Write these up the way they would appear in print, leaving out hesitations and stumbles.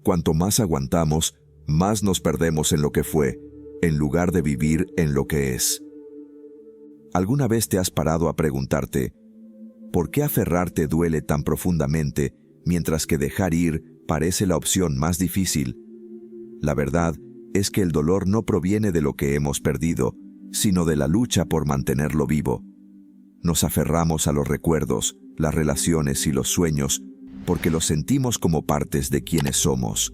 cuanto más aguantamos, más nos perdemos en lo que fue, en lugar de vivir en lo que es. ¿Alguna vez te has parado a preguntarte, ¿por qué aferrarte duele tan profundamente, mientras que dejar ir parece la opción más difícil? La verdad es que el dolor no proviene de lo que hemos perdido, sino de la lucha por mantenerlo vivo. Nos aferramos a los recuerdos, las relaciones y los sueños, porque los sentimos como partes de quienes somos.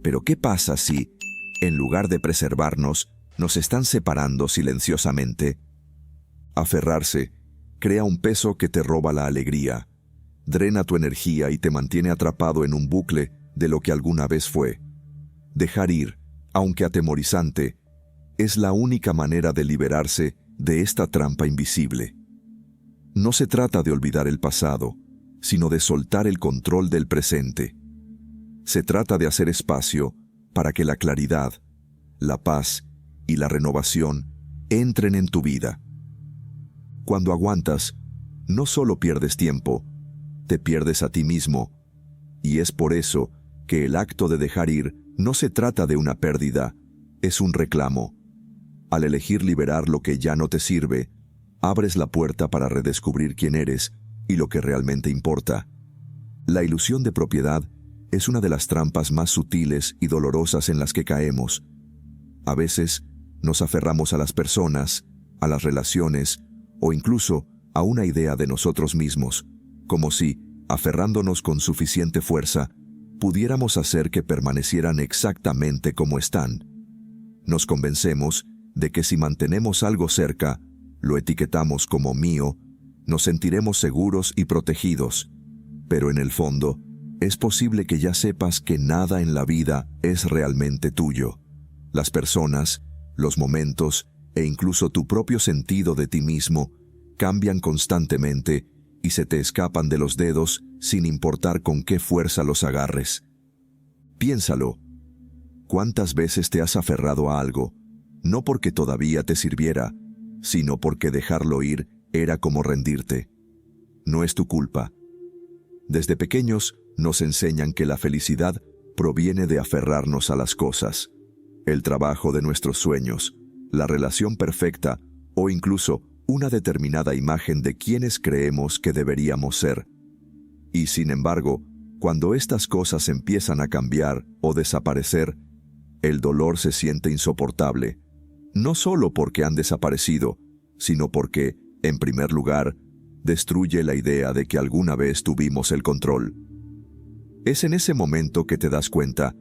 Pero ¿qué pasa si, en lugar de preservarnos, nos están separando silenciosamente? Aferrarse crea un peso que te roba la alegría, drena tu energía y te mantiene atrapado en un bucle de lo que alguna vez fue. Dejar ir, aunque atemorizante, es la única manera de liberarse de esta trampa invisible. No se trata de olvidar el pasado, sino de soltar el control del presente. Se trata de hacer espacio para que la claridad, la paz y la renovación entren en tu vida. Cuando aguantas, no solo pierdes tiempo, te pierdes a ti mismo, y es por eso que el acto de dejar ir no se trata de una pérdida, es un reclamo. Al elegir liberar lo que ya no te sirve, abres la puerta para redescubrir quién eres y lo que realmente importa. La ilusión de propiedad es una de las trampas más sutiles y dolorosas en las que caemos. A veces nos aferramos a las personas, a las relaciones o incluso a una idea de nosotros mismos, como si, aferrándonos con suficiente fuerza, pudiéramos hacer que permanecieran exactamente como están. Nos convencemos de que si mantenemos algo cerca, lo etiquetamos como mío, nos sentiremos seguros y protegidos. Pero en el fondo, es posible que ya sepas que nada en la vida es realmente tuyo. Las personas, los momentos e incluso tu propio sentido de ti mismo cambian constantemente y se te escapan de los dedos sin importar con qué fuerza los agarres. Piénsalo. ¿Cuántas veces te has aferrado a algo, no porque todavía te sirviera, sino porque dejarlo ir era como rendirte? No es tu culpa. Desde pequeños nos enseñan que la felicidad proviene de aferrarnos a las cosas, el trabajo de nuestros sueños, la relación perfecta o incluso una determinada imagen de quienes creemos que deberíamos ser. Y sin embargo, cuando estas cosas empiezan a cambiar o desaparecer, el dolor se siente insoportable, no solo porque han desaparecido, sino porque, en primer lugar, destruye la idea de que alguna vez tuvimos el control. Es en ese momento que te das cuenta,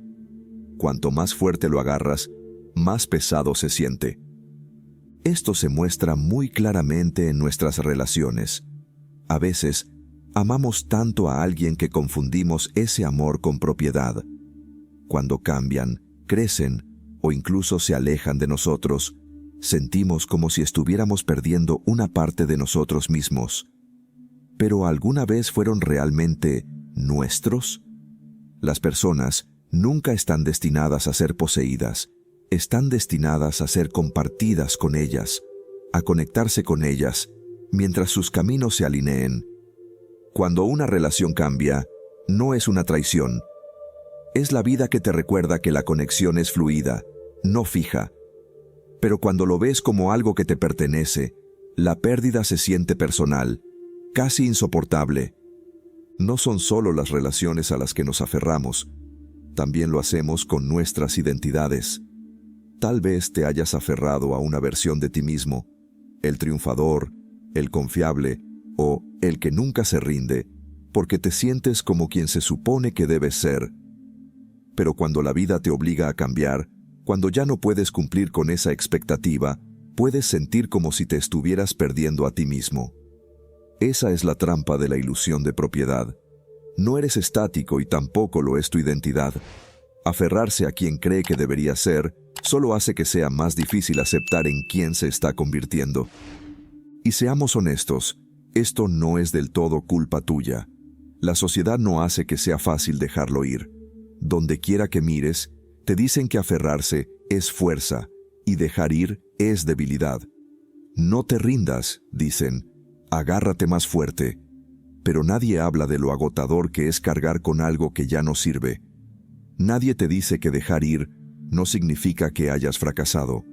cuanto más fuerte lo agarras, más pesado se siente. Esto se muestra muy claramente en nuestras relaciones. A veces, amamos tanto a alguien que confundimos ese amor con propiedad. Cuando cambian, crecen o incluso se alejan de nosotros, sentimos como si estuviéramos perdiendo una parte de nosotros mismos. ¿Pero alguna vez fueron realmente nuestros? Las personas nunca están destinadas a ser poseídas, están destinadas a ser compartidas con ellas, a conectarse con ellas, mientras sus caminos se alineen. Cuando una relación cambia, no es una traición. Es la vida que te recuerda que la conexión es fluida, no fija. Pero cuando lo ves como algo que te pertenece, la pérdida se siente personal, casi insoportable. No son solo las relaciones a las que nos aferramos, también lo hacemos con nuestras identidades. Tal vez te hayas aferrado a una versión de ti mismo, el triunfador, el confiable o el que nunca se rinde, porque te sientes como quien se supone que debes ser. Pero cuando la vida te obliga a cambiar, cuando ya no puedes cumplir con esa expectativa, puedes sentir como si te estuvieras perdiendo a ti mismo. Esa es la trampa de la ilusión de propiedad. No eres estático y tampoco lo es tu identidad. Aferrarse a quien cree que debería ser solo hace que sea más difícil aceptar en quién se está convirtiendo. Y seamos honestos, esto no es del todo culpa tuya. La sociedad no hace que sea fácil dejarlo ir. Donde quiera que mires, te dicen que aferrarse es fuerza y dejar ir es debilidad. No te rindas, dicen, agárrate más fuerte. Pero nadie habla de lo agotador que es cargar con algo que ya no sirve. Nadie te dice que dejar ir no significa que hayas fracasado.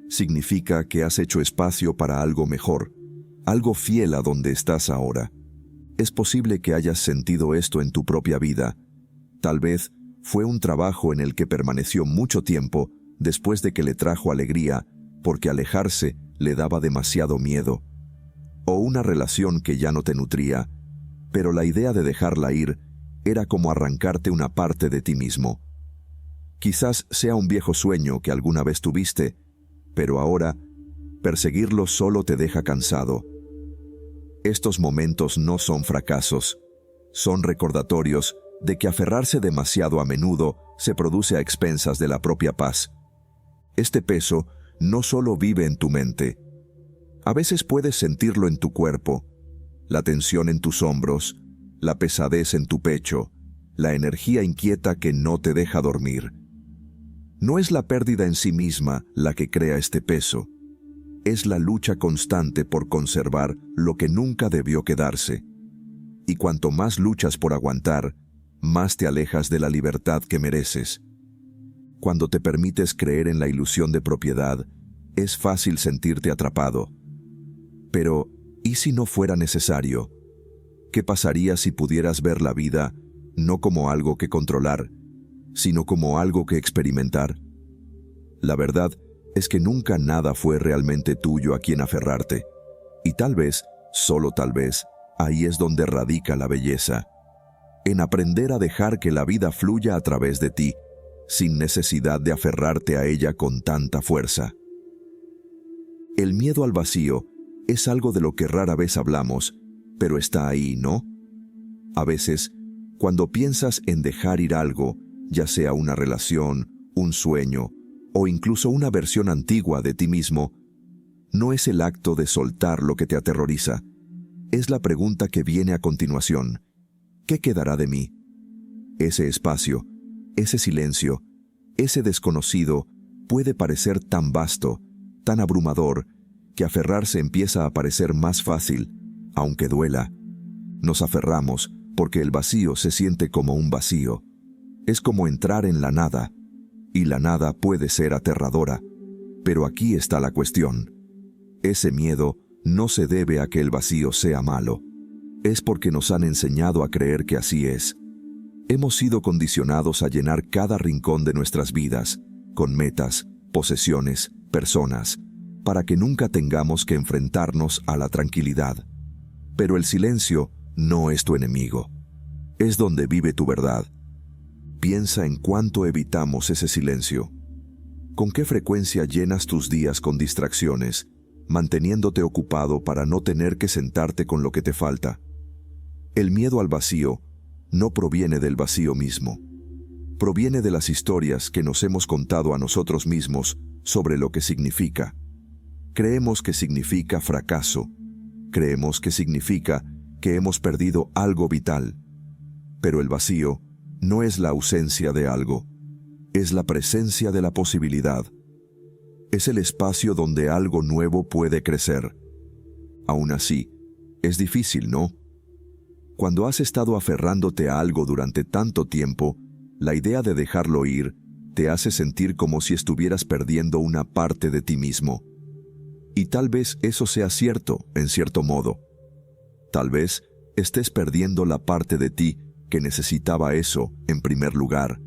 Significa que has hecho espacio para algo mejor, algo fiel a donde estás ahora. Es posible que hayas sentido esto en tu propia vida. Tal vez fue un trabajo en el que permaneció mucho tiempo después de que le trajo alegría, porque alejarse le daba demasiado miedo. O una relación que ya no te nutría, pero la idea de dejarla ir era como arrancarte una parte de ti mismo. Quizás sea un viejo sueño que alguna vez tuviste, pero ahora perseguirlo solo te deja cansado. Estos momentos no son fracasos, son recordatorios de que aferrarse demasiado a menudo se produce a expensas de la propia paz. Este peso no solo vive en tu mente. A veces puedes sentirlo en tu cuerpo, la tensión en tus hombros, la pesadez en tu pecho, la energía inquieta que no te deja dormir. No es la pérdida en sí misma la que crea este peso. Es la lucha constante por conservar lo que nunca debió quedarse. Y cuanto más luchas por aguantar, más te alejas de la libertad que mereces. Cuando te permites creer en la ilusión de propiedad, es fácil sentirte atrapado. Pero, ¿y si no fuera necesario? ¿Qué pasaría si pudieras ver la vida no como algo que controlar, sino como algo que experimentar? La verdad es que nunca nada fue realmente tuyo a quien aferrarte. Y tal vez, solo tal vez, ahí es donde radica la belleza. En aprender a dejar que la vida fluya a través de ti, sin necesidad de aferrarte a ella con tanta fuerza. El miedo al vacío es algo de lo que rara vez hablamos, pero está ahí, ¿no? A veces, cuando piensas en dejar ir algo, ya sea una relación, un sueño, o incluso una versión antigua de ti mismo, no es el acto de soltar lo que te aterroriza. Es la pregunta que viene a continuación. ¿Qué quedará de mí? Ese espacio, ese silencio, ese desconocido puede parecer tan vasto, tan abrumador, que aferrarse empieza a parecer más fácil, aunque duela. Nos aferramos porque el vacío se siente como un vacío. Es como entrar en la nada, y la nada puede ser aterradora. Pero aquí está la cuestión. Ese miedo no se debe a que el vacío sea malo. Es porque nos han enseñado a creer que así es. Hemos sido condicionados a llenar cada rincón de nuestras vidas, con metas, posesiones, personas, para que nunca tengamos que enfrentarnos a la tranquilidad. Pero el silencio no es tu enemigo. Es donde vive tu verdad. Piensa en cuánto evitamos ese silencio. ¿Con qué frecuencia llenas tus días con distracciones, manteniéndote ocupado para no tener que sentarte con lo que te falta? El miedo al vacío no proviene del vacío mismo. Proviene de las historias que nos hemos contado a nosotros mismos sobre lo que significa. Creemos que significa fracaso. Creemos que significa que hemos perdido algo vital. Pero el vacío no es la ausencia de algo. Es la presencia de la posibilidad. Es el espacio donde algo nuevo puede crecer. Aún así, es difícil, ¿no? Cuando has estado aferrándote a algo durante tanto tiempo, la idea de dejarlo ir te hace sentir como si estuvieras perdiendo una parte de ti mismo. Y tal vez eso sea cierto, en cierto modo. Tal vez estés perdiendo la parte de ti que necesitaba eso en primer lugar.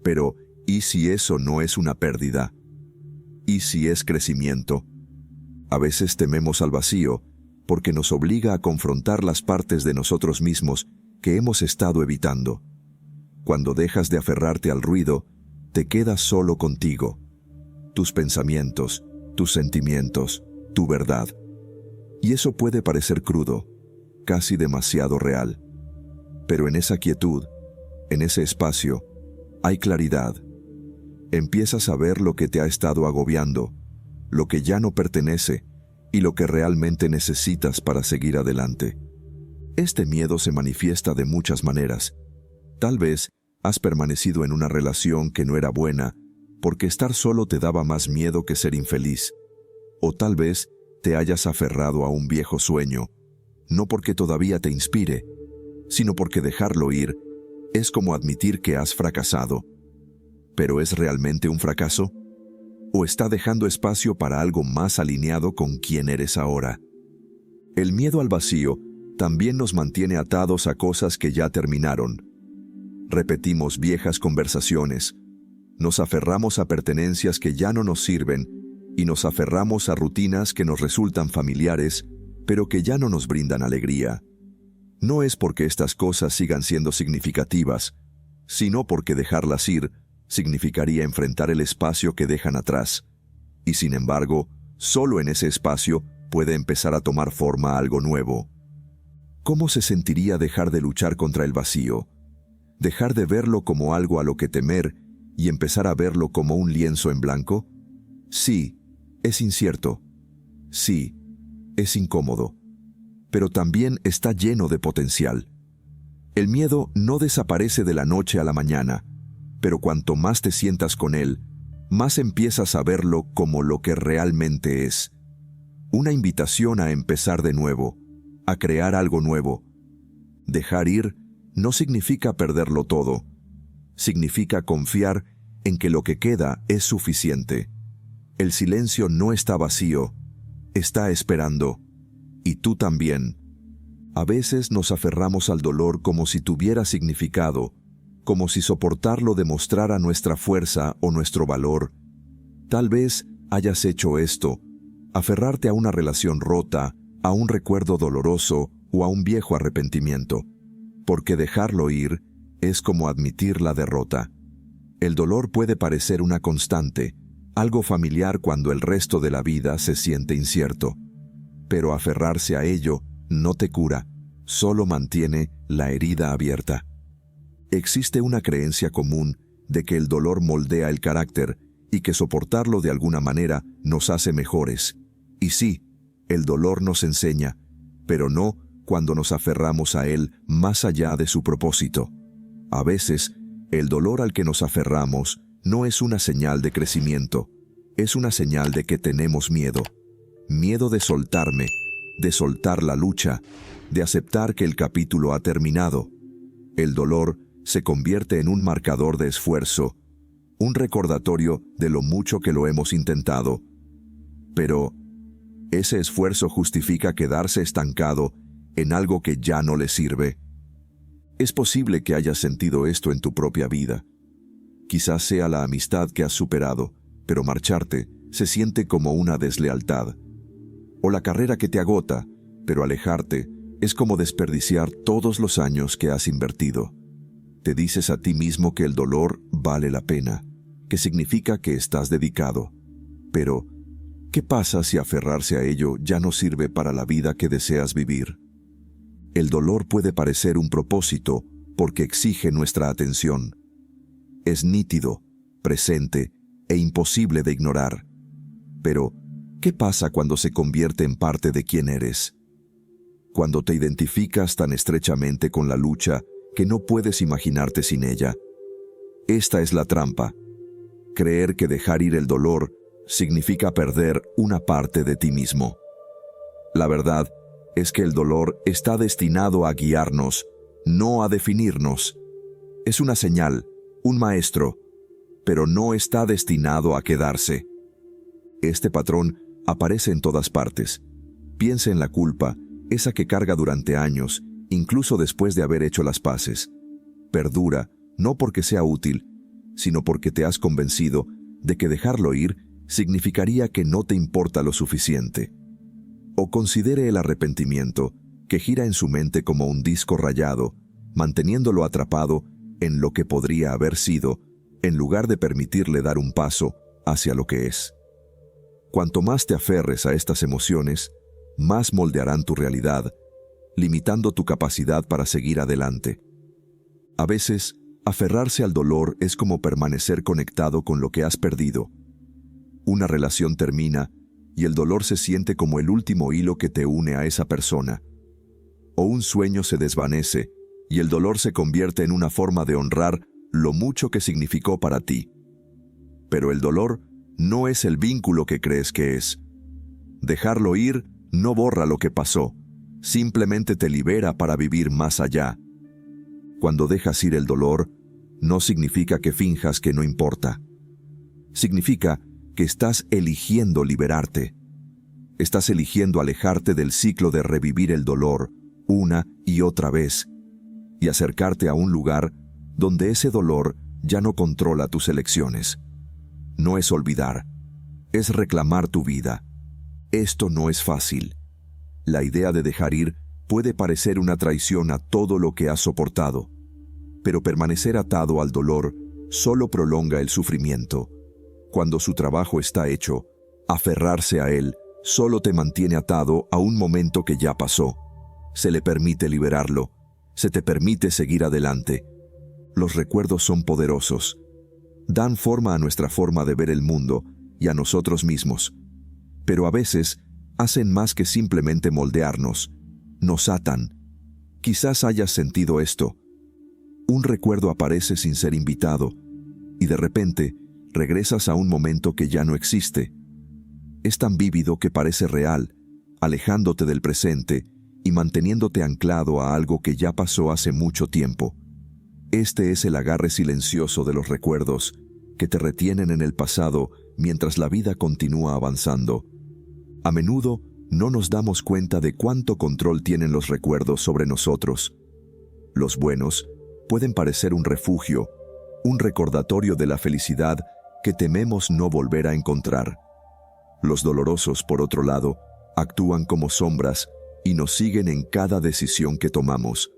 Pero, ¿y si eso no es una pérdida? ¿Y si es crecimiento? A veces tememos al vacío porque nos obliga a confrontar las partes de nosotros mismos que hemos estado evitando. Cuando dejas de aferrarte al ruido, te quedas solo contigo, tus pensamientos, tus sentimientos, tu verdad. Y eso puede parecer crudo, casi demasiado real. Pero en esa quietud, en ese espacio, hay claridad. Empiezas a ver lo que te ha estado agobiando, lo que ya no pertenece y lo que realmente necesitas para seguir adelante. Este miedo se manifiesta de muchas maneras. Tal vez has permanecido en una relación que no era buena porque estar solo te daba más miedo que ser infeliz. O tal vez te hayas aferrado a un viejo sueño, no porque todavía te inspire, sino porque dejarlo ir es como admitir que has fracasado. ¿Pero es realmente un fracaso? ¿O está dejando espacio para algo más alineado con quién eres ahora? El miedo al vacío también nos mantiene atados a cosas que ya terminaron. Repetimos viejas conversaciones, nos aferramos a pertenencias que ya no nos sirven y nos aferramos a rutinas que nos resultan familiares, pero que ya no nos brindan alegría. No es porque estas cosas sigan siendo significativas, sino porque dejarlas ir significaría enfrentar el espacio que dejan atrás. Y sin embargo, solo en ese espacio puede empezar a tomar forma algo nuevo. ¿Cómo se sentiría dejar de luchar contra el vacío? Dejar de verlo como algo a lo que temer y empezar a verlo como un lienzo en blanco. Sí, es incierto. Sí, es incómodo. Pero también está lleno de potencial. El miedo no desaparece de la noche a la mañana, pero cuanto más te sientas con él, más empiezas a verlo como lo que realmente es. Una invitación a empezar de nuevo, a crear algo nuevo. Dejar ir no significa perderlo todo. Significa confiar en que lo que queda es suficiente. El silencio no está vacío, está esperando. Y tú también. A veces nos aferramos al dolor como si tuviera significado, como si soportarlo demostrara nuestra fuerza o nuestro valor. Tal vez hayas hecho esto, aferrarte a una relación rota, a un recuerdo doloroso o a un viejo arrepentimiento, porque dejarlo ir es como admitir la derrota. El dolor puede parecer una constante, algo familiar cuando el resto de la vida se siente incierto. Pero aferrarse a ello no te cura, solo mantiene la herida abierta. Existe una creencia común de que el dolor moldea el carácter y que soportarlo de alguna manera nos hace mejores. Y sí, el dolor nos enseña, pero no cuando nos aferramos a él más allá de su propósito. A veces, el dolor al que nos aferramos no es una señal de crecimiento, es una señal de que tenemos miedo. Miedo de soltarme, de soltar la lucha, de aceptar que el capítulo ha terminado. El dolor se convierte en un marcador de esfuerzo, un recordatorio de lo mucho que lo hemos intentado. Pero, ¿ese esfuerzo justifica quedarse estancado en algo que ya no le sirve? Es posible que hayas sentido esto en tu propia vida. Quizás sea la amistad que has superado, pero marcharte se siente como una deslealtad. O la carrera que te agota, pero alejarte es como desperdiciar todos los años que has invertido. Te dices a ti mismo que el dolor vale la pena, que significa que estás dedicado. Pero, ¿qué pasa si aferrarse a ello ya no sirve para la vida que deseas vivir? El dolor puede parecer un propósito porque exige nuestra atención. Es nítido, presente e imposible de ignorar. Pero, ¿qué pasa cuando se convierte en parte de quién eres? Cuando te identificas tan estrechamente con la lucha que no puedes imaginarte sin ella. Esta es la trampa. Creer que dejar ir el dolor significa perder una parte de ti mismo. La verdad es que el dolor está destinado a guiarnos, no a definirnos. Es una señal, un maestro, pero no está destinado a quedarse. Este patrón aparece en todas partes. Piensa en la culpa, esa que carga durante años, incluso después de haber hecho las paces. Perdura, no porque sea útil, sino porque te has convencido de que dejarlo ir significaría que no te importa lo suficiente. O considere el arrepentimiento, que gira en su mente como un disco rayado, manteniéndolo atrapado en lo que podría haber sido, en lugar de permitirle dar un paso hacia lo que es. Cuanto más te aferres a estas emociones, más moldearán tu realidad, limitando tu capacidad para seguir adelante. A veces, aferrarse al dolor es como permanecer conectado con lo que has perdido. Una relación termina y el dolor se siente como el último hilo que te une a esa persona. O un sueño se desvanece y el dolor se convierte en una forma de honrar lo mucho que significó para ti. Pero el dolor no es el vínculo que crees que es. Dejarlo ir no borra lo que pasó, simplemente te libera para vivir más allá. Cuando dejas ir el dolor, no significa que finjas que no importa. Significa que estás eligiendo liberarte. Estás eligiendo alejarte del ciclo de revivir el dolor una y otra vez y acercarte a un lugar donde ese dolor ya no controla tus elecciones. No es olvidar, es reclamar tu vida. Esto no es fácil. La idea de dejar ir puede parecer una traición a todo lo que has soportado, pero permanecer atado al dolor solo prolonga el sufrimiento. Cuando su trabajo está hecho, aferrarse a él solo te mantiene atado a un momento que ya pasó. Se le permite liberarlo, se te permite seguir adelante. Los recuerdos son poderosos. Dan forma a nuestra forma de ver el mundo y a nosotros mismos. Pero a veces hacen más que simplemente moldearnos. Nos atan. Quizás hayas sentido esto. Un recuerdo aparece sin ser invitado y de repente regresas a un momento que ya no existe. Es tan vívido que parece real, alejándote del presente y manteniéndote anclado a algo que ya pasó hace mucho tiempo. Este es el agarre silencioso de los recuerdos, que te retienen en el pasado mientras la vida continúa avanzando. A menudo no nos damos cuenta de cuánto control tienen los recuerdos sobre nosotros. Los buenos pueden parecer un refugio, un recordatorio de la felicidad que tememos no volver a encontrar. Los dolorosos, por otro lado, actúan como sombras y nos siguen en cada decisión que tomamos.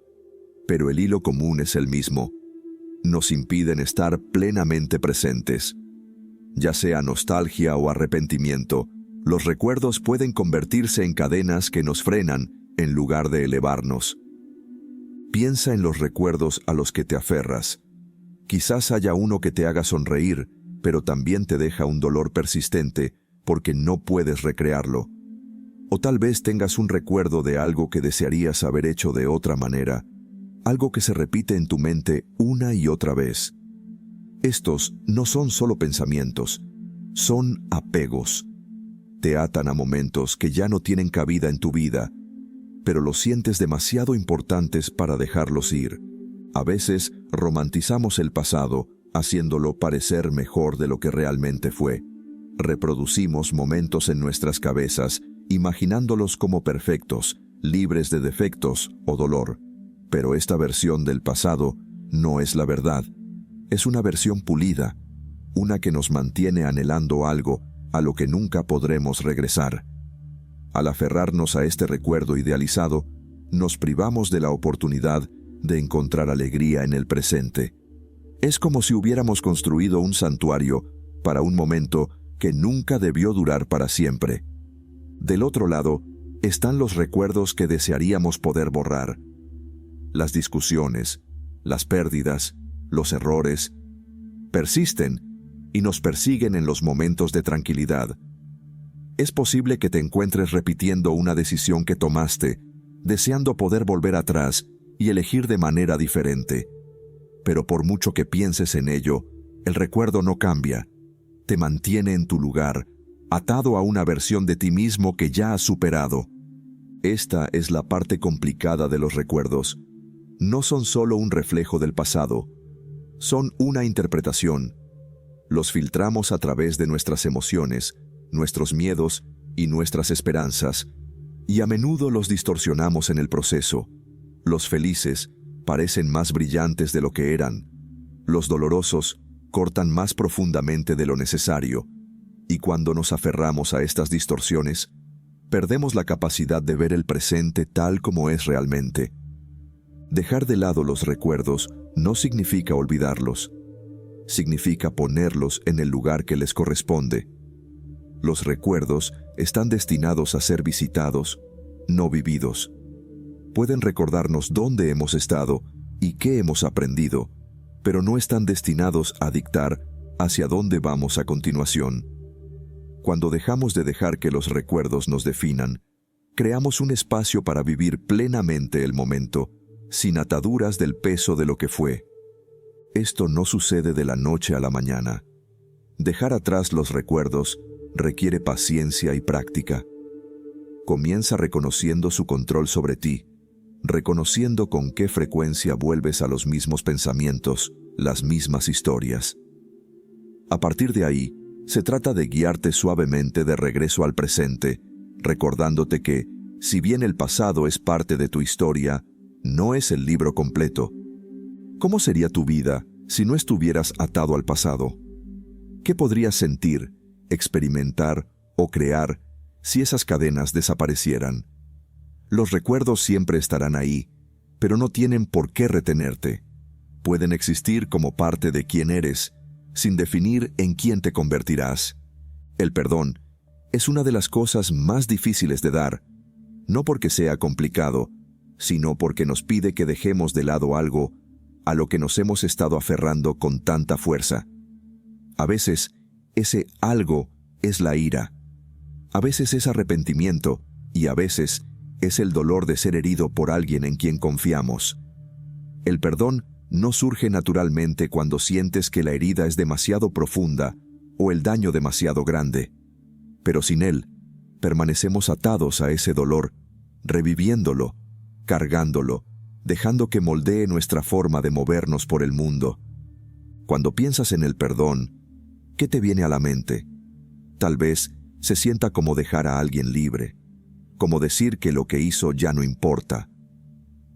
Pero el hilo común es el mismo. Nos impiden estar plenamente presentes. Ya sea nostalgia o arrepentimiento, los recuerdos pueden convertirse en cadenas que nos frenan en lugar de elevarnos. Piensa en los recuerdos a los que te aferras. Quizás haya uno que te haga sonreír, pero también te deja un dolor persistente porque no puedes recrearlo. O tal vez tengas un recuerdo de algo que desearías haber hecho de otra manera, algo que se repite en tu mente una y otra vez. Estos no son solo pensamientos, son apegos. Te atan a momentos que ya no tienen cabida en tu vida, pero los sientes demasiado importantes para dejarlos ir. A veces romantizamos el pasado, haciéndolo parecer mejor de lo que realmente fue. Reproducimos momentos en nuestras cabezas, imaginándolos como perfectos, libres de defectos o dolor. Pero esta versión del pasado no es la verdad. Es una versión pulida, una que nos mantiene anhelando algo a lo que nunca podremos regresar. Al aferrarnos a este recuerdo idealizado, nos privamos de la oportunidad de encontrar alegría en el presente. Es como si hubiéramos construido un santuario para un momento que nunca debió durar para siempre. Del otro lado, están los recuerdos que desearíamos poder borrar. Las discusiones, las pérdidas, los errores, persisten y nos persiguen en los momentos de tranquilidad. Es posible que te encuentres repitiendo una decisión que tomaste, deseando poder volver atrás y elegir de manera diferente. Pero por mucho que pienses en ello, el recuerdo no cambia. Te mantiene en tu lugar, atado a una versión de ti mismo que ya has superado. Esta es la parte complicada de los recuerdos. No son solo un reflejo del pasado, son una interpretación. Los filtramos a través de nuestras emociones, nuestros miedos y nuestras esperanzas, y a menudo los distorsionamos en el proceso. Los felices parecen más brillantes de lo que eran. Los dolorosos cortan más profundamente de lo necesario, y cuando nos aferramos a estas distorsiones, perdemos la capacidad de ver el presente tal como es realmente. Dejar de lado los recuerdos no significa olvidarlos, significa ponerlos en el lugar que les corresponde. Los recuerdos están destinados a ser visitados, no vividos. Pueden recordarnos dónde hemos estado y qué hemos aprendido, pero no están destinados a dictar hacia dónde vamos a continuación. Cuando dejamos de dejar que los recuerdos nos definan, creamos un espacio para vivir plenamente el momento, sin ataduras del peso de lo que fue. Esto no sucede de la noche a la mañana. Dejar atrás los recuerdos requiere paciencia y práctica. Comienza reconociendo su control sobre ti, reconociendo con qué frecuencia vuelves a los mismos pensamientos, las mismas historias. A partir de ahí, se trata de guiarte suavemente de regreso al presente, recordándote que, si bien el pasado es parte de tu historia, no es el libro completo. ¿Cómo sería tu vida si no estuvieras atado al pasado? ¿Qué podrías sentir, experimentar o crear si esas cadenas desaparecieran? Los recuerdos siempre estarán ahí, pero no tienen por qué retenerte. Pueden existir como parte de quién eres, sin definir en quién te convertirás. El perdón es una de las cosas más difíciles de dar, no porque sea complicado, sino porque nos pide que dejemos de lado algo a lo que nos hemos estado aferrando con tanta fuerza. A veces, ese algo es la ira. A veces es arrepentimiento y a veces es el dolor de ser herido por alguien en quien confiamos. El perdón no surge naturalmente cuando sientes que la herida es demasiado profunda o el daño demasiado grande. Pero sin él, permanecemos atados a ese dolor, reviviéndolo, cargándolo, dejando que moldee nuestra forma de movernos por el mundo. Cuando piensas en el perdón, ¿qué te viene a la mente? Tal vez se sienta como dejar a alguien libre, como decir que lo que hizo ya no importa.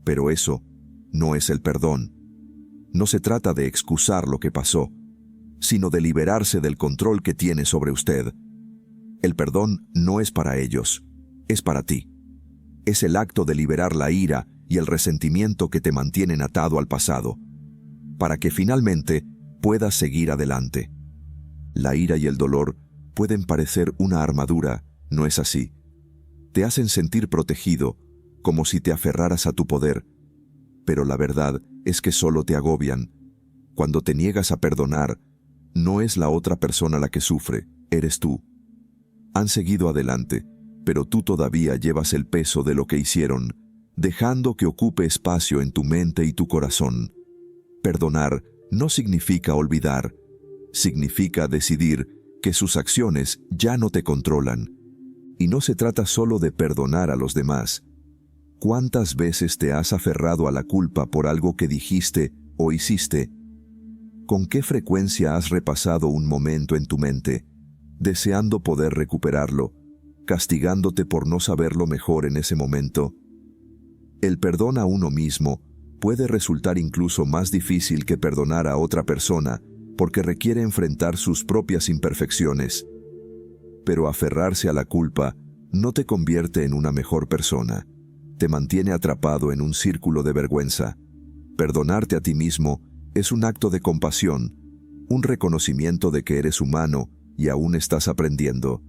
Pero eso no es el perdón. No se trata de excusar lo que pasó, sino de liberarse del control que tiene sobre usted. El perdón no es para ellos, es para ti. Es el acto de liberar la ira y el resentimiento que te mantienen atado al pasado, para que finalmente puedas seguir adelante. La ira y el dolor pueden parecer una armadura, ¿no es así? Te hacen sentir protegido, como si te aferraras a tu poder, pero la verdad es que solo te agobian. Cuando te niegas a perdonar, no es la otra persona la que sufre, eres tú. Han seguido adelante, pero tú todavía llevas el peso de lo que hicieron, dejando que ocupe espacio en tu mente y tu corazón. Perdonar no significa olvidar, significa decidir que sus acciones ya no te controlan. Y no se trata solo de perdonar a los demás. ¿Cuántas veces te has aferrado a la culpa por algo que dijiste o hiciste? ¿Con qué frecuencia has repasado un momento en tu mente, deseando poder recuperarlo, castigándote por no saberlo mejor en ese momento? El perdón a uno mismo puede resultar incluso más difícil que perdonar a otra persona porque requiere enfrentar sus propias imperfecciones. Pero aferrarse a la culpa no te convierte en una mejor persona. Te mantiene atrapado en un círculo de vergüenza. Perdonarte a ti mismo es un acto de compasión, un reconocimiento de que eres humano y aún estás aprendiendo.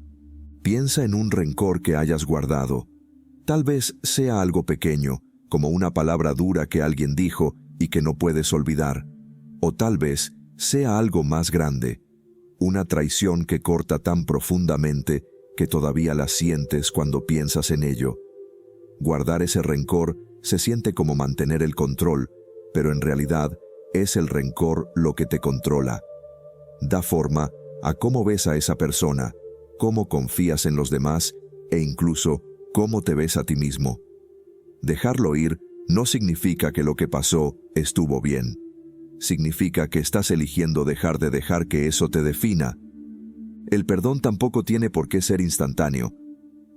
Piensa en un rencor que hayas guardado. Tal vez sea algo pequeño, como una palabra dura que alguien dijo y que no puedes olvidar. O tal vez sea algo más grande, una traición que corta tan profundamente que todavía la sientes cuando piensas en ello. Guardar ese rencor se siente como mantener el control, pero en realidad es el rencor lo que te controla. Da forma a cómo ves a esa persona, cómo confías en los demás e incluso cómo te ves a ti mismo. Dejarlo ir no significa que lo que pasó estuvo bien. Significa que estás eligiendo dejar de dejar que eso te defina. El perdón tampoco tiene por qué ser instantáneo.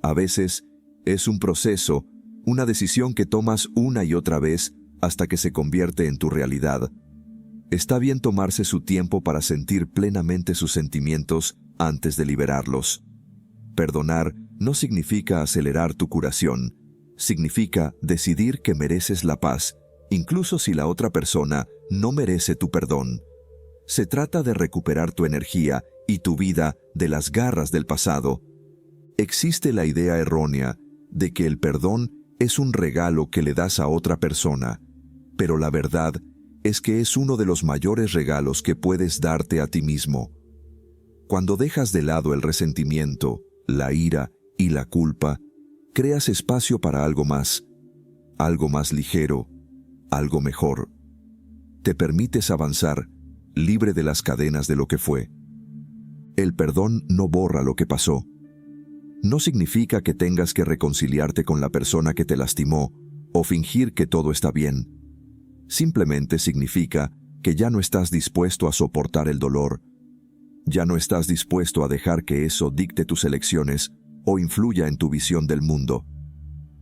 A veces es un proceso, una decisión que tomas una y otra vez hasta que se convierte en tu realidad. Está bien tomarse su tiempo para sentir plenamente sus sentimientos antes de liberarlos. Perdonar no significa acelerar tu curación. Significa decidir que mereces la paz, incluso si la otra persona no merece tu perdón. Se trata de recuperar tu energía y tu vida de las garras del pasado. Existe la idea errónea de que el perdón es un regalo que le das a otra persona, pero la verdad es que es uno de los mayores regalos que puedes darte a ti mismo. Cuando dejas de lado el resentimiento, la ira y la culpa, creas espacio para algo más ligero, algo mejor. Te permites avanzar, libre de las cadenas de lo que fue. El perdón no borra lo que pasó. No significa que tengas que reconciliarte con la persona que te lastimó o o fingir que todo está bien. Simplemente significa que ya no estás dispuesto a soportar el dolor. Ya no estás dispuesto a dejar que eso dicte tus elecciones o influya en tu visión del mundo.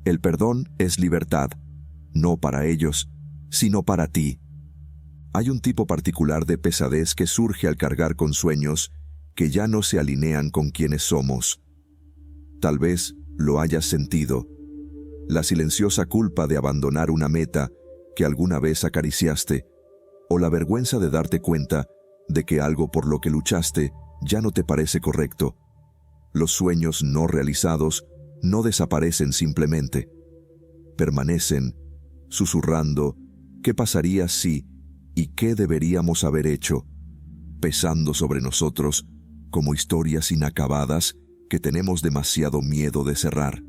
El perdón es libertad, no para ellos, sino para ti. Hay un tipo particular de pesadez que surge al cargar con sueños que ya no se alinean con quienes somos. Tal vez lo hayas sentido. La silenciosa culpa de abandonar una meta que alguna vez acariciaste, o la vergüenza de darte cuenta de que algo por lo que luchaste ya no te parece correcto. Los sueños no realizados no desaparecen simplemente. Permanecen, susurrando ¿qué pasaría si? ¿Y qué deberíamos haber hecho? Pesando sobre nosotros como historias inacabadas que tenemos demasiado miedo de cerrar.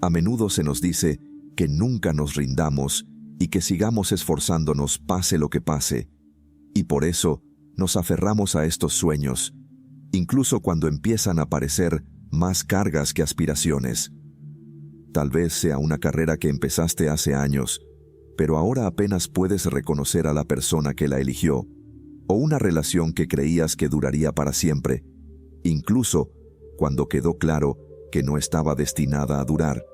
A menudo se nos dice que nunca nos rindamos y que sigamos esforzándonos pase lo que pase, y por eso nos aferramos a estos sueños, incluso cuando empiezan a aparecer más cargas que aspiraciones. Tal vez sea una carrera que empezaste hace años, pero ahora apenas puedes reconocer a la persona que la eligió, o una relación que creías que duraría para siempre, incluso cuando quedó claro que no estaba destinada a durar.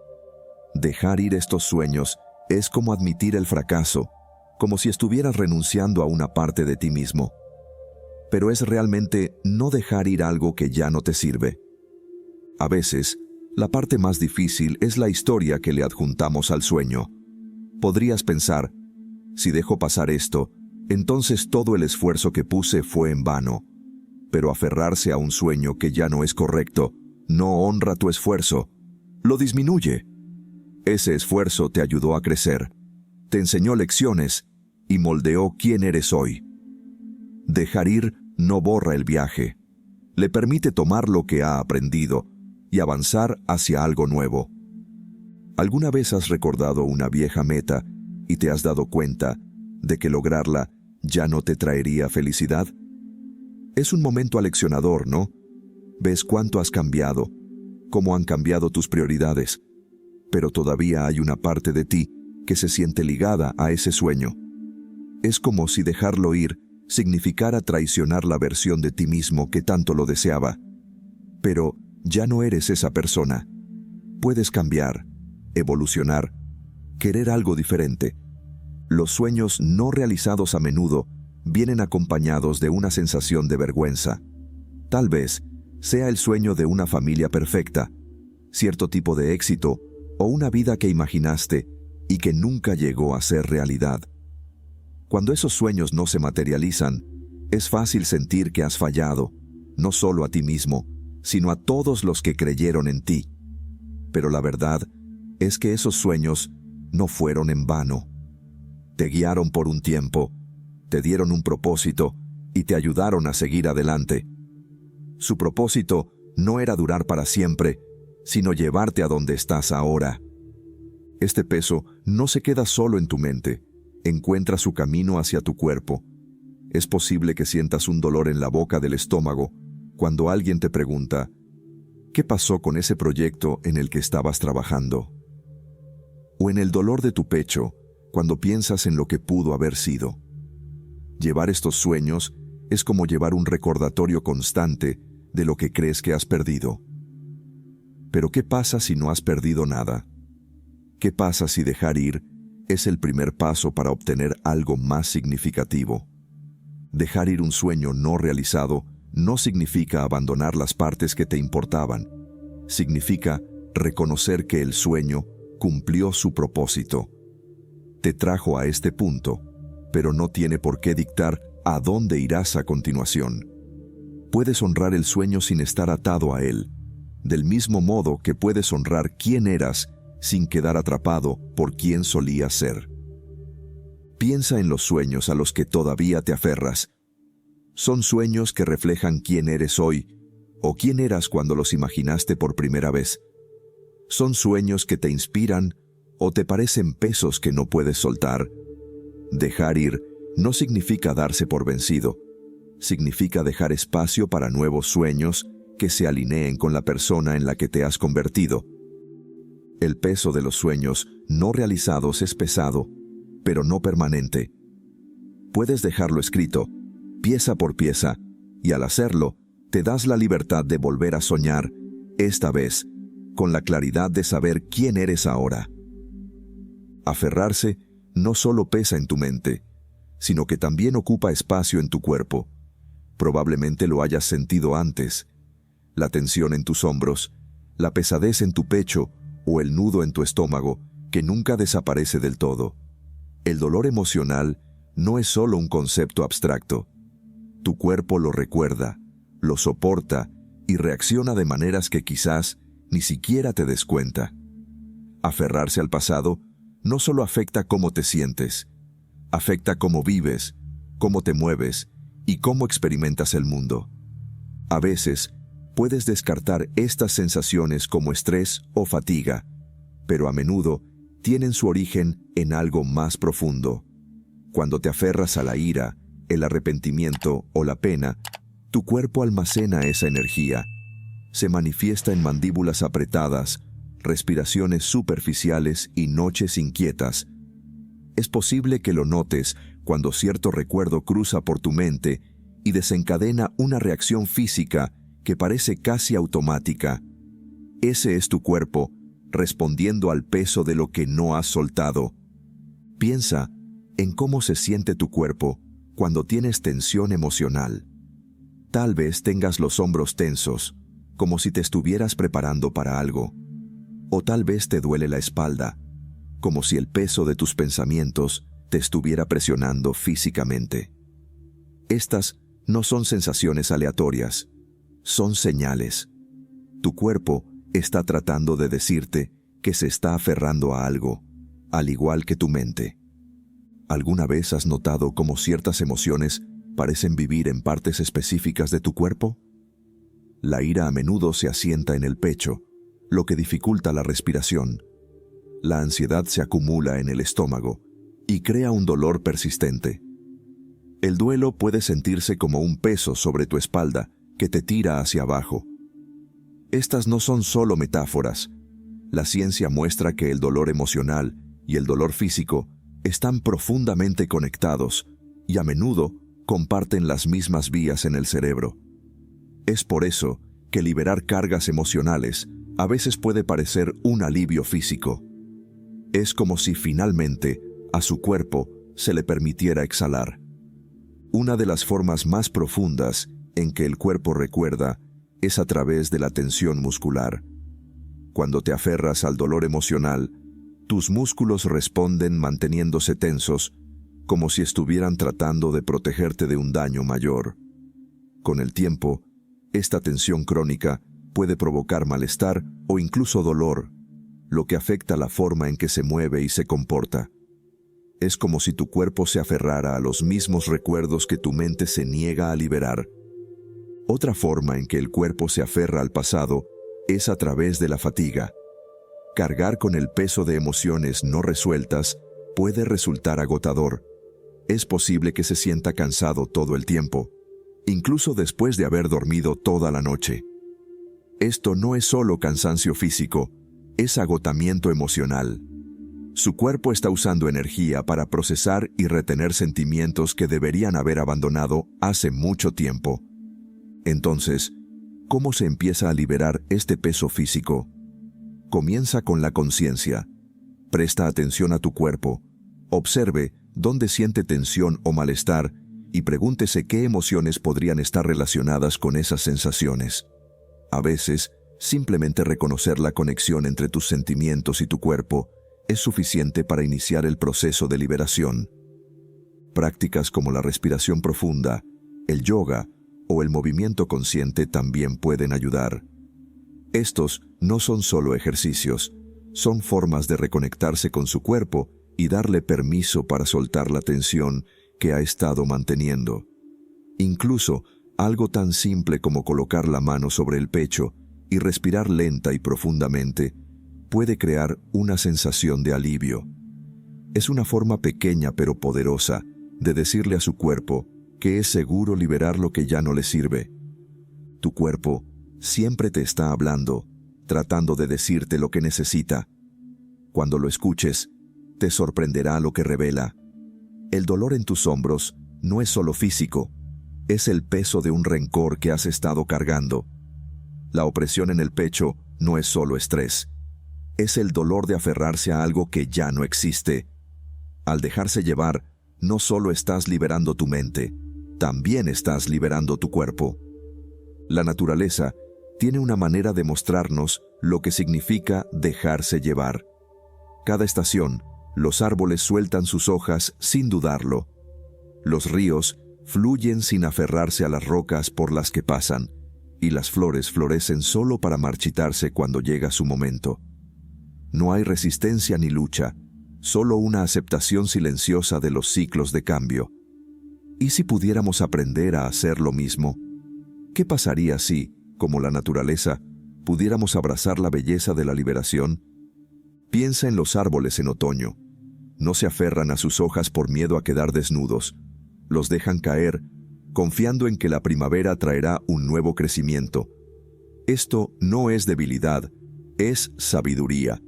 Dejar ir estos sueños es como admitir el fracaso, como si estuvieras renunciando a una parte de ti mismo. Pero es realmente no dejar ir algo que ya no te sirve. A veces, la parte más difícil es la historia que le adjuntamos al sueño. Podrías pensar, si dejo pasar esto, entonces todo el esfuerzo que puse fue en vano. Pero aferrarse a un sueño que ya no es correcto no honra tu esfuerzo, lo disminuye. Ese esfuerzo te ayudó a crecer, te enseñó lecciones y moldeó quién eres hoy. Dejar ir no borra el viaje, le permite tomar lo que ha aprendido y avanzar hacia algo nuevo. ¿Alguna vez has recordado una vieja meta y te has dado cuenta de que lograrla ya no te traería felicidad? Es un momento aleccionador, ¿no? Ves cuánto has cambiado, cómo han cambiado tus prioridades, pero todavía hay una parte de ti que se siente ligada a ese sueño. Es como si dejarlo ir significara traicionar la versión de ti mismo que tanto lo deseaba. Pero ya no eres esa persona. Puedes cambiar, evolucionar, querer algo diferente. Los sueños no realizados a menudo vienen acompañados de una sensación de vergüenza. Tal vez sea el sueño de una familia perfecta, cierto tipo de éxito o una vida que imaginaste y que nunca llegó a ser realidad. Cuando esos sueños no se materializan, es fácil sentir que has fallado, no solo a ti mismo, sino a todos los que creyeron en ti. Pero la verdad es que esos sueños no fueron en vano. Te guiaron por un tiempo, te dieron un propósito y te ayudaron a seguir adelante. Su propósito no era durar para siempre, sino llevarte a donde estás ahora. Este peso no se queda solo en tu mente, encuentra su camino hacia tu cuerpo. Es posible que sientas un dolor en la boca del estómago cuando alguien te pregunta, ¿qué pasó con ese proyecto en el que estabas trabajando? O en el dolor de tu pecho cuando piensas en lo que pudo haber sido. Llevar estos sueños es como llevar un recordatorio constante de lo que crees que has perdido. Pero ¿qué pasa si no has perdido nada? ¿Qué pasa si dejar ir es el primer paso para obtener algo más significativo? Dejar ir un sueño no realizado no significa abandonar las partes que te importaban. Significa reconocer que el sueño cumplió su propósito. Te trajo a este punto, pero no tiene por qué dictar a dónde irás a continuación. Puedes honrar el sueño sin estar atado a él, del mismo modo que puedes honrar quién eras sin quedar atrapado por quién solías ser. Piensa en los sueños a los que todavía te aferras. Son sueños que reflejan quién eres hoy o quién eras cuando los imaginaste por primera vez. Son sueños que te inspiran o te parecen pesos que no puedes soltar. Dejar ir no significa darse por vencido. Significa dejar espacio para nuevos sueños que se alineen con la persona en la que te has convertido. El peso de los sueños no realizados es pesado, pero no permanente. Puedes dejarlo escrito, pieza por pieza, y al hacerlo, te das la libertad de volver a soñar, esta vez, con la claridad de saber quién eres ahora. Aferrarse no solo pesa en tu mente, sino que también ocupa espacio en tu cuerpo. Probablemente lo hayas sentido antes. La tensión en tus hombros, la pesadez en tu pecho o el nudo en tu estómago, que nunca desaparece del todo. El dolor emocional no es solo un concepto abstracto. Tu cuerpo lo recuerda, lo soporta y reacciona de maneras que quizás ni siquiera te des cuenta. Aferrarse al pasado no solo afecta cómo te sientes, afecta cómo vives, cómo te mueves y cómo experimentas el mundo. A veces, puedes descartar estas sensaciones como estrés o fatiga, pero a menudo tienen su origen en algo más profundo. Cuando te aferras a la ira, el arrepentimiento o la pena, tu cuerpo almacena esa energía. Se manifiesta en mandíbulas apretadas, respiraciones superficiales y noches inquietas. Es posible que lo notes cuando cierto recuerdo cruza por tu mente y desencadena una reacción física que parece casi automática. Ese es tu cuerpo, respondiendo al peso de lo que no has soltado. Piensa en cómo se siente tu cuerpo cuando tienes tensión emocional. Tal vez tengas los hombros tensos, como si te estuvieras preparando para algo. O tal vez te duele la espalda, como si el peso de tus pensamientos te estuviera presionando físicamente. Estas no son sensaciones aleatorias, son señales. Tu cuerpo está tratando de decirte que se está aferrando a algo, al igual que tu mente. ¿Alguna vez has notado cómo ciertas emociones parecen vivir en partes específicas de tu cuerpo? La ira a menudo se asienta en el pecho, lo que dificulta la respiración. La ansiedad se acumula en el estómago y crea un dolor persistente. El duelo puede sentirse como un peso sobre tu espalda que te tira hacia abajo. Estas no son solo metáforas. La ciencia muestra que el dolor emocional y el dolor físico están profundamente conectados y a menudo comparten las mismas vías en el cerebro. Es por eso que liberar cargas emocionales a veces puede parecer un alivio físico. Es como si finalmente a su cuerpo se le permitiera exhalar. Una de las formas más profundas en que el cuerpo recuerda es a través de la tensión muscular. Cuando te aferras al dolor emocional, tus músculos responden manteniéndose tensos, como si estuvieran tratando de protegerte de un daño mayor. Con el tiempo, esta tensión crónica puede provocar malestar o incluso dolor, lo que afecta la forma en que se mueve y se comporta. Es como si tu cuerpo se aferrara a los mismos recuerdos que tu mente se niega a liberar. Otra forma en que el cuerpo se aferra al pasado es a través de la fatiga. Cargar con el peso de emociones no resueltas puede resultar agotador. Es posible que se sienta cansado todo el tiempo, incluso después de haber dormido toda la noche. Esto no es solo cansancio físico, es agotamiento emocional. Su cuerpo está usando energía para procesar y retener sentimientos que deberían haber abandonado hace mucho tiempo. Entonces, ¿cómo se empieza a liberar este peso físico? Comienza con la conciencia. Presta atención a tu cuerpo. Observe dónde siente tensión o malestar y pregúntese qué emociones podrían estar relacionadas con esas sensaciones. A veces, simplemente reconocer la conexión entre tus sentimientos y tu cuerpo es suficiente para iniciar el proceso de liberación. Prácticas como la respiración profunda, el yoga o el movimiento consciente también pueden ayudar. Estos no son solo ejercicios, son formas de reconectarse con su cuerpo y darle permiso para soltar la tensión que ha estado manteniendo. Incluso, algo tan simple como colocar la mano sobre el pecho y respirar lenta y profundamente puede crear una sensación de alivio. Es una forma pequeña pero poderosa de decirle a su cuerpo que es seguro liberar lo que ya no le sirve. Tu cuerpo siempre te está hablando, tratando de decirte lo que necesita, Cuando lo escuches, te sorprenderá lo que revela. El dolor en tus hombros no es solo físico, es el peso de un rencor que has estado cargando. La opresión en el pecho no es solo estrés, es el dolor de aferrarse a algo que ya no existe. Al dejarse llevar, no solo estás liberando tu mente, también estás liberando tu cuerpo. La naturaleza tiene una manera de mostrarnos lo que significa dejarse llevar. Cada estación, los árboles sueltan sus hojas sin dudarlo. Los ríos fluyen sin aferrarse a las rocas por las que pasan, y las flores florecen solo para marchitarse cuando llega su momento. No hay resistencia ni lucha, solo una aceptación silenciosa de los ciclos de cambio. ¿Y si pudiéramos aprender a hacer lo mismo? ¿Qué pasaría si, como la naturaleza, pudiéramos abrazar la belleza de la liberación? Piensa en los árboles en otoño. No se aferran a sus hojas por miedo a quedar desnudos. Los dejan caer, confiando en que la primavera traerá un nuevo crecimiento. Esto no es debilidad, es sabiduría.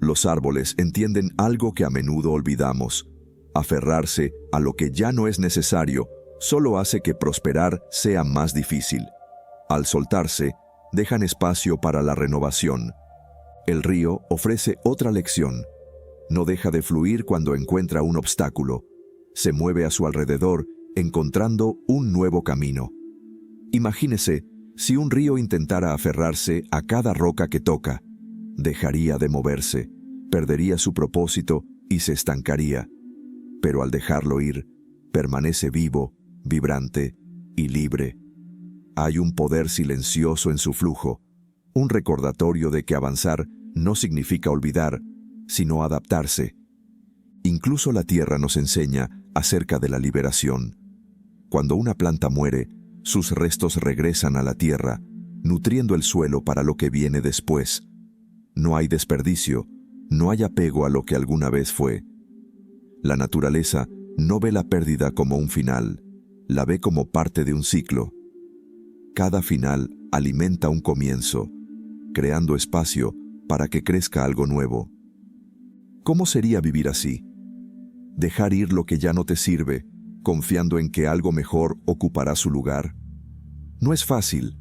Los árboles entienden algo que a menudo olvidamos. Aferrarse a lo que ya no es necesario solo hace que prosperar sea más difícil. Al soltarse, dejan espacio para la renovación. El río ofrece otra lección. No deja de fluir cuando encuentra un obstáculo. Se mueve a su alrededor, encontrando un nuevo camino. Imagínese si un río intentara aferrarse a cada roca que toca. Dejaría de moverse, perdería su propósito y se estancaría. Pero al dejarlo ir, permanece vivo, vibrante y libre. Hay un poder silencioso en su flujo, un recordatorio de que avanzar no significa olvidar, sino adaptarse. Incluso la tierra nos enseña acerca de la liberación. Cuando una planta muere, sus restos regresan a la tierra, nutriendo el suelo para lo que viene después. No hay desperdicio, no hay apego a lo que alguna vez fue. La naturaleza no ve la pérdida como un final, la ve como parte de un ciclo. Cada final alimenta un comienzo, creando espacio para que crezca algo nuevo. ¿Cómo sería vivir así? Dejar ir lo que ya no te sirve, confiando en que algo mejor ocupará su lugar. No es fácil.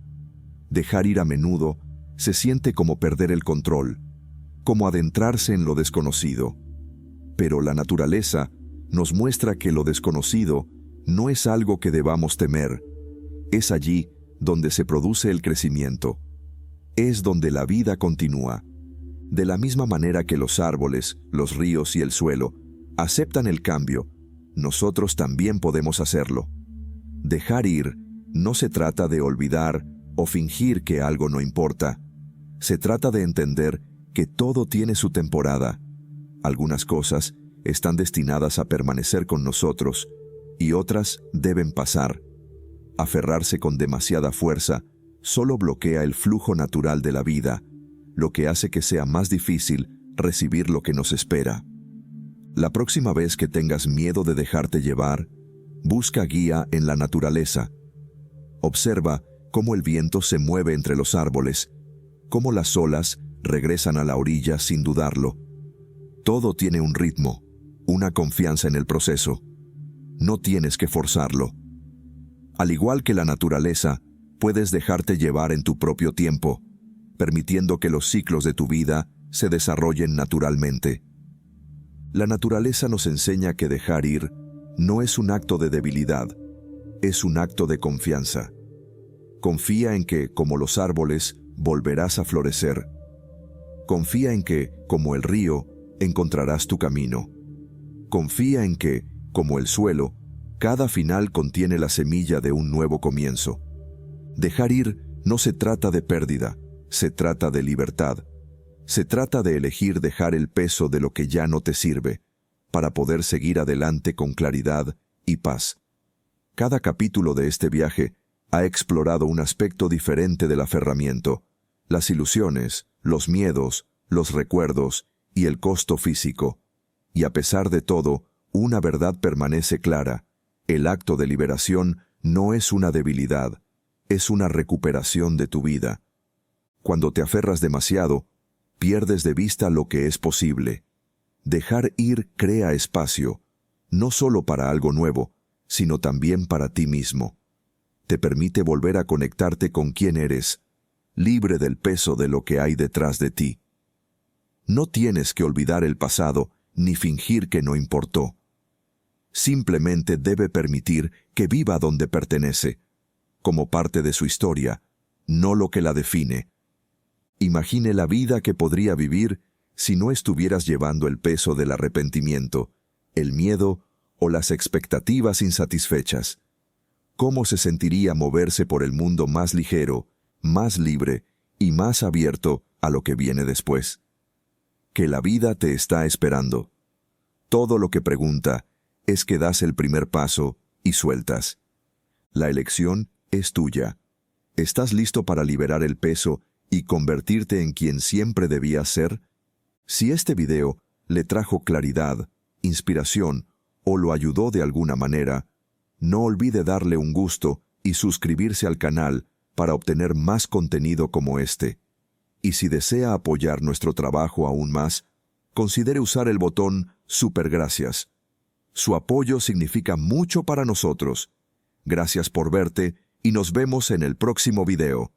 Dejar ir a menudo se siente como perder el control, como adentrarse en lo desconocido. Pero la naturaleza nos muestra que lo desconocido no es algo que debamos temer. Es allí donde se produce el crecimiento. Es donde la vida continúa. De la misma manera que los árboles, los ríos y el suelo aceptan el cambio, nosotros también podemos hacerlo. Dejar ir no se trata de olvidar o fingir que algo no importa. Se trata de entender que todo tiene su temporada. Algunas cosas están destinadas a permanecer con nosotros y otras deben pasar. Aferrarse con demasiada fuerza solo bloquea el flujo natural de la vida, lo que hace que sea más difícil recibir lo que nos espera. La próxima vez que tengas miedo de dejarte llevar, busca guía en la naturaleza. Observa cómo el viento se mueve entre los árboles, cómo las olas regresan a la orilla sin dudarlo. Todo tiene un ritmo, una confianza en el proceso. No tienes que forzarlo. Al igual que la naturaleza, puedes dejarte llevar en tu propio tiempo, permitiendo que los ciclos de tu vida se desarrollen naturalmente. La naturaleza nos enseña que dejar ir no es un acto de debilidad, es un acto de confianza. Confía en que, como los árboles, volverás a florecer. Confía en que, como el río, encontrarás tu camino. Confía en que, como el suelo, cada final contiene la semilla de un nuevo comienzo. Dejar ir no se trata de pérdida, se trata de libertad. Se trata de elegir dejar el peso de lo que ya no te sirve, para poder seguir adelante con claridad y paz. Cada capítulo de este viaje ha explorado un aspecto diferente del aferramiento, las ilusiones, los miedos, los recuerdos y el costo físico. Y a pesar de todo, una verdad permanece clara: el acto de liberación no es una debilidad, es una recuperación de tu vida. Cuando te aferras demasiado, pierdes de vista lo que es posible. Dejar ir crea espacio, no solo para algo nuevo, sino también para ti mismo. Te permite volver a conectarte con quién eres, libre del peso de lo que hay detrás de ti. No tienes que olvidar el pasado ni fingir que no importó. Simplemente debe permitir que viva donde pertenece, como parte de su historia, no lo que la define. Imagine la vida que podría vivir si no estuvieras llevando el peso del arrepentimiento, el miedo o las expectativas insatisfechas. ¿Cómo se sentiría moverse por el mundo más ligero, más libre y más abierto a lo que viene después? Que la vida te está esperando. Todo lo que pregunta es que das el primer paso y sueltas. La elección es tuya. ¿Estás listo para liberar el peso y convertirte en quien siempre debías ser? Si este video le trajo claridad, inspiración o lo ayudó de alguna manera, no olvide darle un gusto y suscribirse al canal para obtener más contenido como este. Y si desea apoyar nuestro trabajo aún más, considere usar el botón Super Gracias. Su apoyo significa mucho para nosotros. Gracias por verte y nos vemos en el próximo video.